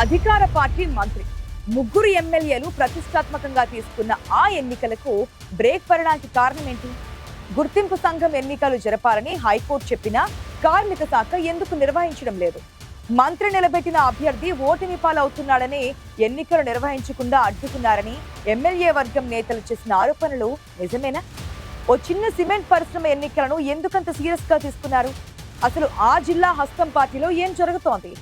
అధికార పార్టీ మంత్రి ముగ్గురు ఎమ్మెల్యేలు ప్రతిష్టాత్మకంగా తీసుకున్న ఆ ఎన్నికలకు బ్రేక్ పడడానికి కారణం ఏంటి? గుర్తింపు సంఘం ఎన్నికలు జరపాలని హైకోర్టు చెప్పినా కార్మిక శాఖ ఎందుకు నిర్వహించడం లేదు? మంత్రి నిలబెట్టిన అభ్యర్థి ఓటమి పాలవుతున్నాడని ఎన్నికలు నిర్వహించకుండా అడ్డుకున్నారని ఎమ్మెల్యే వర్గం నేతలు చేసిన ఆరోపణలు నిజమేనా? ఓ చిన్న సిమెంట్ పరిశ్రమ ఎన్నికలను ఎందుకంత సీరియస్ గా తీసుకున్నారు? అసలు ఆ జిల్లా హస్తం పార్టీలో ఏం జరుగుతోంది?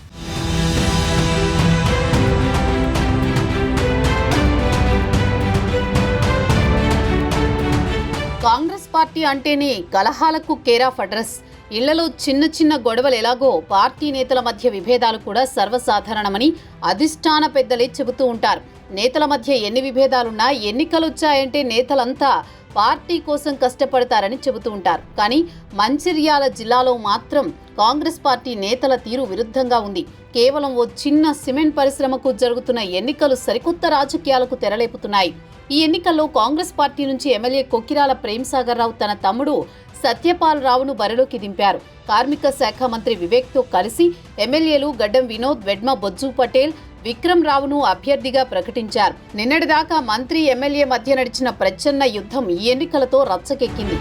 కాంగ్రెస్ పార్టీ అంటేనే కలహాలకు కేర్ ఆఫ్ అడ్రస్. ఇళ్లలో చిన్న చిన్న గొడవలు ఎలాగో పార్టీ నేతల మధ్య విభేదాలు కూడా సర్వసాధారణమని అధిష్టాన పెద్దలే చెబుతూ ఉంటారు. నేతల మధ్య ఎన్ని విభేదాలున్నా ఎన్నికలొచ్చాయంటే నేతలంతా పార్టీ కోసం కష్టపడతారని చెబుతూ ఉంటారు. కానీ మంచిర్యాల జిల్లాలో మాత్రం కాంగ్రెస్ పార్టీ నేతల తీరు విరుద్ధంగా ఉంది. కేవలం ఓ చిన్న సిమెంట్ పరిశ్రమకు జరుగుతున్న ఎన్నికలు సరికొత్త రాజకీయాలకు తెరలేపుతున్నాయి. ఈ ఎన్నికల్లో కాంగ్రెస్ పార్టీ నుంచి ఎమ్మెల్యే కొక్కిరాల ప్రేమ్సాగర్ రావు తన తమ్ముడు సత్యపాల్ రావును బరిలోకి దింపారు. కార్మిక శాఖ మంత్రి వివేక్తో కలిసి ఎమ్మెల్యేలు గడ్డం వినోద్, వెడ్మ బొజ్జు పటేల్, విక్రమ్ రావును అభ్యర్థిగా ప్రకటించారు. నిన్నటిదాకా మంత్రి ఎమ్మెల్యే మధ్య నడిచిన ప్రచ్ఛన్న యుద్ధం ఈ ఎన్నికలతో రచ్చకెక్కింది.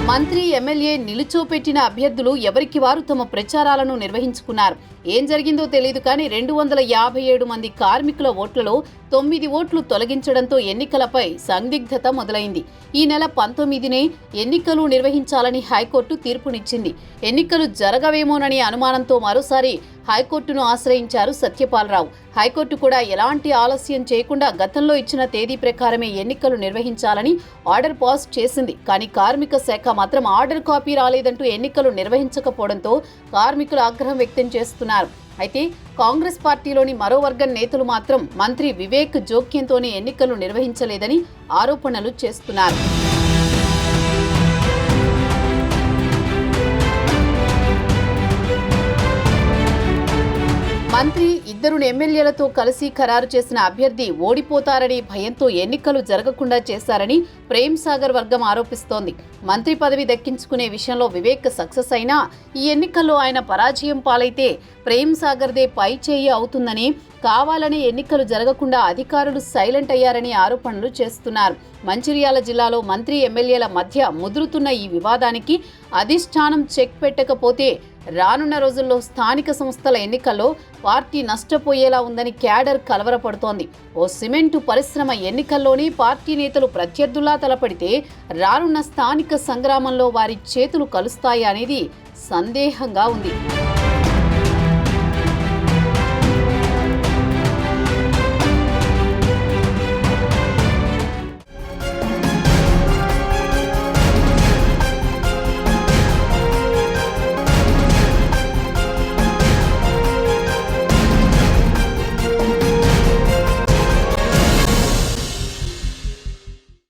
మంత్రి ఎమ్మెల్యే నిలుచోపెట్టిన అభ్యర్థులు ఎవరికి వారు తమ ప్రచారాలను నిర్వహించుకున్నారు. ఏం జరిగిందో తెలియదు కానీ 257 మంది కార్మికుల ఓట్లలో 9 ఓట్లు తొలగించడంతో ఎన్నికలపై సందిగ్ధత మొదలైంది. ఈ నెల 19నే ఎన్నికలు నిర్వహించాలని హైకోర్టు తీర్పునిచ్చింది. ఎన్నికలు జరగవేమోనని అనుమానంతో మరోసారి హైకోర్టును ఆశ్రయించారు సత్యపాల్ రావు. హైకోర్టు కూడా ఎలాంటి ఆలస్యం చేయకుండా గతంలో ఇచ్చిన తేదీ ప్రకారమే ఎన్నికలు నిర్వహించాలని ఆర్డర్ పాస్ చేసింది. కానీ కార్మిక శాఖ మాత్రం ఆర్డర్ కాపీ రాలేదంటూ ఎన్నికలు నిర్వహించకపోవడంతో కార్మికులు ఆగ్రహం వ్యక్తం చేస్తున్నారు. అయితే కాంగ్రెస్ పార్టీలోని మరో వర్గం నేతలు మాత్రం మంత్రి వివేక్ జోక్యంతోనే ఎన్నికలు నిర్వహించలేదని ఆరోపణలు చేస్తున్నారు. మంత్రి ఇద్దరు ఎమ్మెల్యేలతో కలిసి ఖరారు చేసిన అభ్యర్థి ఓడిపోతారని భయంతో ఎన్నికలు జరగకుండా చేశారని ప్రేమ్సాగర్ వర్గం ఆరోపిస్తోంది. మంత్రి పదవి దక్కించుకునే విషయంలో వివేక్ సక్సెస్ అయినా ఈ ఎన్నికల్లో ఆయన పరాజయం పాలైతే ప్రేమ్సాగర్దే పై చేయి అవుతుందని, కావాలని ఎన్నికలు జరగకుండా అధికారులు సైలెంట్ అయ్యారని ఆరోపణలు చేస్తున్నారు. మంచిర్యాల జిల్లాలో మంత్రి ఎమ్మెల్యేల మధ్య ముదురుతున్న ఈ వివాదానికి అధిష్టానం చెక్ పెట్టకపోతే రానున్న రోజుల్లో స్థానిక సంస్థల ఎన్నికల్లో పార్టీ నష్టపోయేలా ఉందని క్యాడర్ కలవరపడుతోంది. ఓ సిమెంటు పరిశ్రమ ఎన్నికల్లోనే పార్టీ నేతలు ప్రత్యర్థులా తలపడితే రానున్న స్థానిక సంగ్రామంలో వారి చేతులు కలుస్తాయా అనేది సందేహంగా ఉంది.